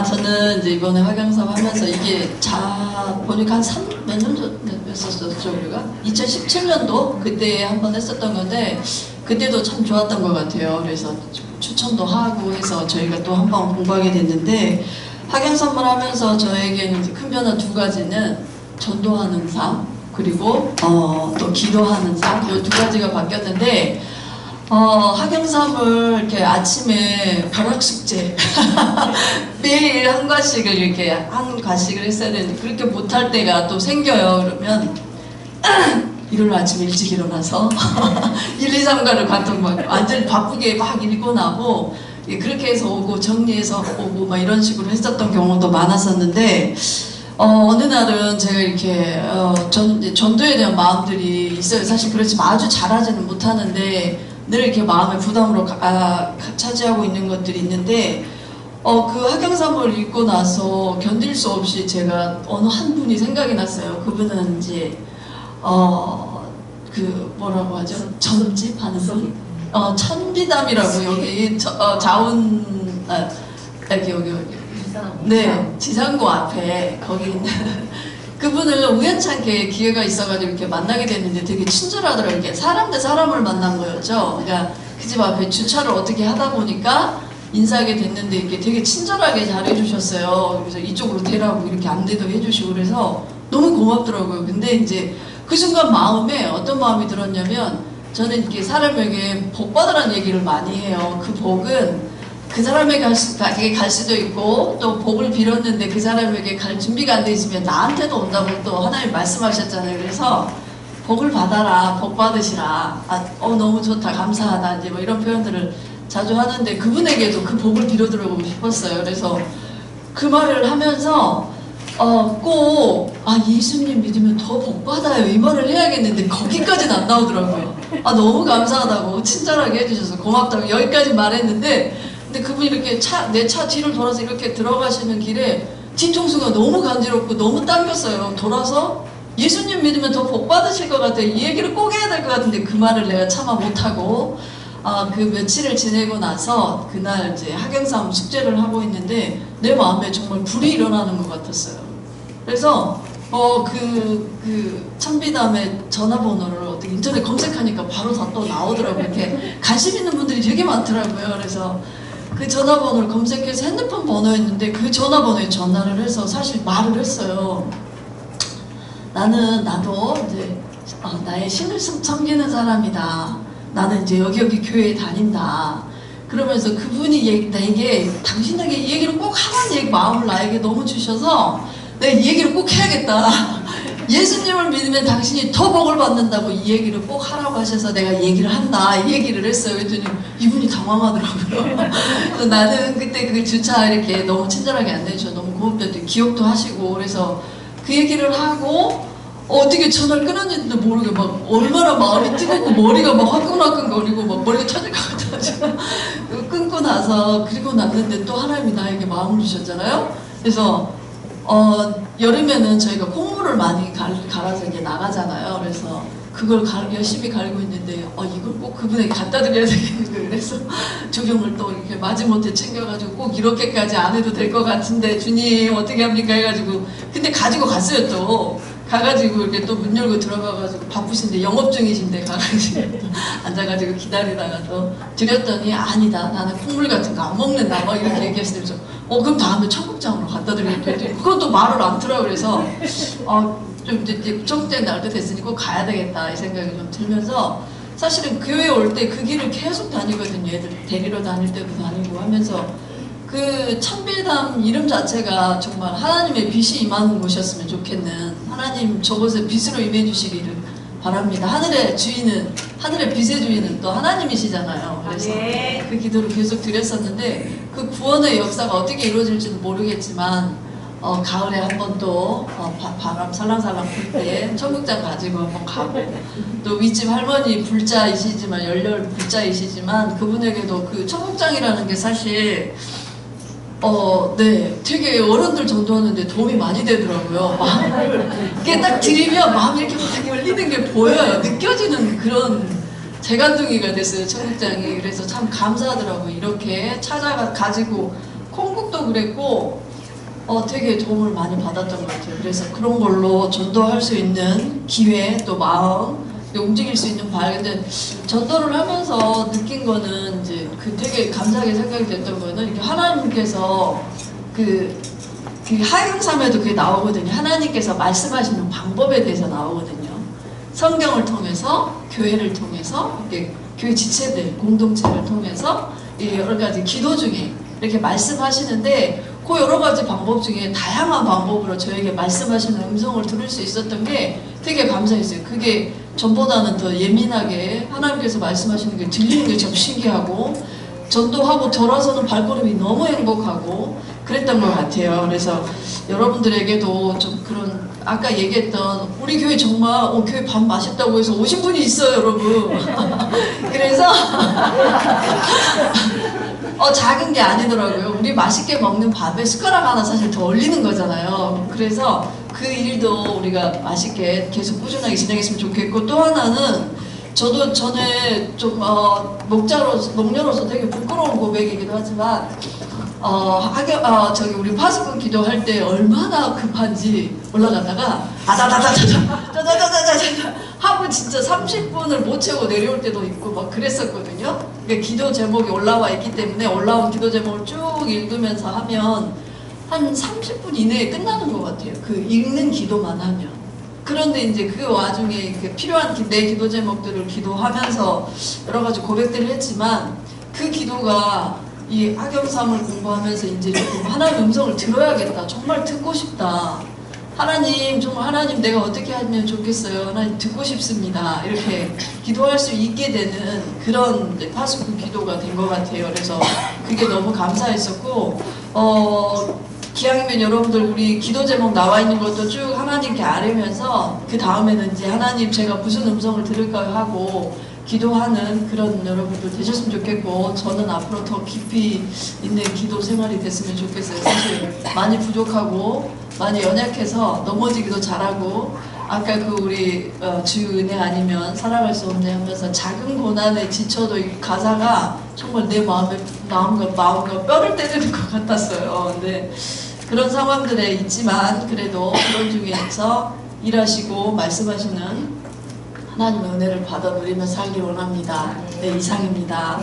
저는 이제 이번에 화경사업 하면서 이게 보니까 한 몇 년 전에 했었죠, 우리가? 2017년도 그때 한번 했었던 건데, 그때도 참 좋았던 것 같아요. 그래서 추천도 하고 해서 저희가 또 한번 공부하게 됐는데, 화경사업을 하면서 저에게는 이제 큰 변화 두 가지는 전도하는 삶, 그리고 또 기도하는 삶, 이 두 가지가 바뀌었는데, 화경사업을 이렇게 아침에 벼락숙제 매일 한 과씩을 이렇게 한 과씩을 했어야 되는데 그렇게 못할 때가 또 생겨요. 그러면 일요일 아침 일찍 일어나서 1, 2, 3과를 갔던 막 완전 바쁘게 막 읽고 나고 그렇게 해서 오고 정리해서 오고 막 이런 식으로 했었던 경우도 많았었는데 어느 날은 제가 이렇게 전도에 대한 마음들이 있어요. 사실 그렇지만 아주 잘하지는 못하는데 늘 이렇게 마음의 부담으로 차지하고 있는 것들이 있는데 그 화경사업을 읽고 나서 견딜 수 없이 제가 어느 한 분이 생각이 났어요. 그분은 이제 그 뭐라고 하죠? 전집 하는 분? 천비담이라고 여기 자운 여기 네, 지상고 앞에 거기 있는 그분을 우연찮게 기회가 있어가지고 이렇게 만나게 됐는데 되게 친절하더라고요. 이렇게 사람 대 사람을 만난 거였죠. 그러니까 그 집 앞에 주차를 어떻게 하다 보니까 인사하게 됐는데 이렇게 되게 친절하게 잘해주셨어요. 그래서 이쪽으로 대라고 이렇게 안내도 해주시고 그래서 너무 고맙더라고요. 근데 이제 그 순간 마음에 어떤 마음이 들었냐면 저는 이렇게 사람에게 복 받으라는 얘기를 많이 해요. 그 복은 그 사람에게 갈 수도 있고 또 복을 빌었는데 그 사람에게 갈 준비가 안 돼 있으면 나한테도 온다고 또 하나님 말씀하셨잖아요. 그래서 복을 받아라, 복 받으시라, 너무 좋다, 감사하다 이제 뭐 이런 표현들을 자주 하는데 그분에게도 그 복을 빌어드리고 싶었어요. 그래서 그 말을 하면서 꼭 예수님 믿으면 더 복 받아요 이 말을 해야겠는데 거기까지는 안 나오더라고요. 너무 감사하다고 친절하게 해주셔서 고맙다고 여기까지 말했는데 근데 그분이 이렇게 내 차 뒤를 돌아서 이렇게 들어가시는 길에 뒤통수가 너무 간지럽고 너무 당겼어요. 돌아서 예수님 믿으면 더 복 받으실 것 같아요. 이 얘기를 꼭 해야 될 것 같은데 그 말을 내가 차마 못하고 그 며칠을 지내고 나서 그날 이제 화경사업 숙제를 하고 있는데 내 마음에 정말 불이 일어나는 것 같았어요. 그래서 그 천비담의 전화번호를 어떻게 인터넷 검색하니까 바로 다 또 나오더라고요. 이렇게 관심 있는 분들이 되게 많더라고요. 그래서 그 전화번호를 검색해서 핸드폰 번호였는데 그 전화번호에 전화를 해서 사실 말을 했어요. 나도 이제 나의 신을 섬기는 사람이다. 나는 이제 여기 교회에 다닌다. 그러면서 그분이 나에게 당신에게 이 얘기를 꼭 하라는 마음을 나에게 너무 주셔서 내가 이 얘기를 꼭 해야겠다. 예수님을 믿으면 당신이 더 복을 받는다고 이 얘기를 꼭 하라고 하셔서 내가 얘기를 한다. 이 얘기를 했어요. 그랬더니 이분이 당황하더라고요. 그래서 나는 그때 그 주차 이렇게 너무 친절하게 안내해주셔서 너무 고맙다고 기억도 하시고 그래서 그 얘기를 하고 어떻게 전화를 끊었는지도 모르게 막 얼마나 마음이 뜨겁고 머리가 막 화끈화끈거리고 막 머리가 터질 것 같아가지고 끊고 나서 그리고 났는데 또 하나님이 나에게 마음을 주셨잖아요. 그래서 여름에는 저희가 콩물을 많이 갈아서 이제 나가잖아요. 그래서 그걸 열심히 갈고 있는데 이걸 꼭 그분에게 갖다 드려야 되겠는데 그래서 조경을 또 이렇게 마지못해 챙겨가지고 꼭 이렇게까지 안 해도 될 것 같은데 주님 어떻게 합니까 해가지고 근데 가지고 갔어요. 또 가가지고 이렇게 또 문 열고 들어가가지고 바쁘신데 영업 중이신데 가가지고 앉아가지고 기다리다가 또 드렸더니 아니다 나는 콩물 같은 거 안 먹는다 막 이렇게 얘기했어요. 그래서 그럼 다음에 청국장으로 갖다 드릴게요. 그것도 말을 안 들어. 그래서 좀 이제 청국장 날 때 됐으니 꼭 가야 되겠다 이 생각이 좀 들면서 사실은 교회 올 때 그 길을 계속 다니거든요. 애들 데리러 다닐 때도 다니고 하면서 그 천비담 이름 자체가 정말 하나님의 빛이 임하는 곳이었으면 좋겠는 하나님 저곳에 빛으로 임해 주시기를 바랍니다. 하늘의 빛의 주인은 또 하나님이시잖아요. 그래서 그 기도를 계속 드렸었는데 그 구원의 역사가 어떻게 이루어질지는 모르겠지만 가을에 한번 또 바람 살랑살랑 불 때 청국장 가지고 한번 가고 또 윗집 할머니 불자이시지만 열렬 불자이시지만 그분에게도 그 청국장이라는 게 사실 네, 되게 어른들 전도하는데 도움이 많이 되더라고요. 이게 딱 드리면 마음이 이렇게 막 열리는 게 보여요. 느껴지는 그런 재간둥이가 됐어요, 청국장이. 그래서 참 감사하더라고요. 이렇게 가지고 콩국도 저도 그랬고 되게 도움을 많이 받았던 것 같아요. 그래서 그런 걸로 전도할 수 있는 기회 또 마음 움직일 수 있는 발. 근데 전도를 하면서 느낀 거는 이제 그 되게 감사하게 생각이 됐던 거는 이렇게 하나님께서 그 하경삼에도 그게 나오거든요. 하나님께서 말씀하시는 방법에 대해서 나오거든요. 성경을 통해서 교회를 통해서 이렇게 교회 지체들 공동체를 통해서 여러 가지 기도 중에 이렇게 말씀하시는데 그 여러 가지 방법 중에 다양한 방법으로 저에게 말씀하시는 음성을 들을 수 있었던 게 되게 감사했어요. 그게 전보다는 더 예민하게 하나님께서 말씀하시는 게 들리는 게 참 신기하고 전도하고 돌아서는 발걸음이 너무 행복하고 그랬던 것 같아요. 그래서 여러분들에게도 좀 그런 아까 얘기했던 우리 교회 정말 교회 밥 맛있다고 해서 오신 분이 있어요, 여러분. 그래서 작은 게 아니더라고요. 우리 맛있게 먹는 밥에 숟가락 하나 사실 더 올리는 거잖아요. 그래서 그 일도 우리가 맛있게 계속 꾸준하게 진행했으면 좋겠고, 또 하나는 저도 전에 좀 목녀로서 되게 부끄러운 고백이기도 하지만 저기 우리 파수꾼 기도할 때 얼마나 급한지 올라갔다가 아다다다다다다다다다다 하고 진짜 30분을 못 채우고 내려올 때도 있고 막 그랬었거든요. 그러니까 기도 제목이 올라와 있기 때문에 올라온 기도 제목을 쭉 읽으면서 하면 한 30분 이내에 끝나는 것 같아요. 그 읽는 기도만 하면. 그런데 이제 그 와중에 필요한 내 기도 제목들을 기도하면서 여러 가지 고백들을 했지만 그 기도가 이 하경삼을 공부하면서 이제 조금 하나님의 음성을 들어야겠다. 정말 듣고 싶다. 하나님, 정말 하나님 내가 어떻게 하면 좋겠어요. 하나님 듣고 싶습니다. 이렇게 기도할 수 있게 되는 그런 파수꾼 기도가 된 것 같아요. 그래서 그게 너무 감사했었고, 기왕이면 여러분들 우리 기도 제목 나와 있는 것도 쭉 하나님께 아뢰면서 그 다음에는 이제 하나님 제가 무슨 음성을 들을까요 하고 기도하는 그런 여러분들 되셨으면 좋겠고, 저는 앞으로 더 깊이 있는 기도 생활이 됐으면 좋겠어요. 사실 많이 부족하고 많이 연약해서 넘어지기도 잘하고, 아까 그 우리 주 은혜 아니면 살아갈 수 없네 하면서 작은 고난에 지쳐도 이 가사가 정말 내 마음과 뼈를 때리는 것 같았어요. 근데 그런 상황들에 있지만 그래도 그런 중에서 일하시고 말씀하시는 하나님의 은혜를 받아 누리며 살기 원합니다. 네, 이상입니다.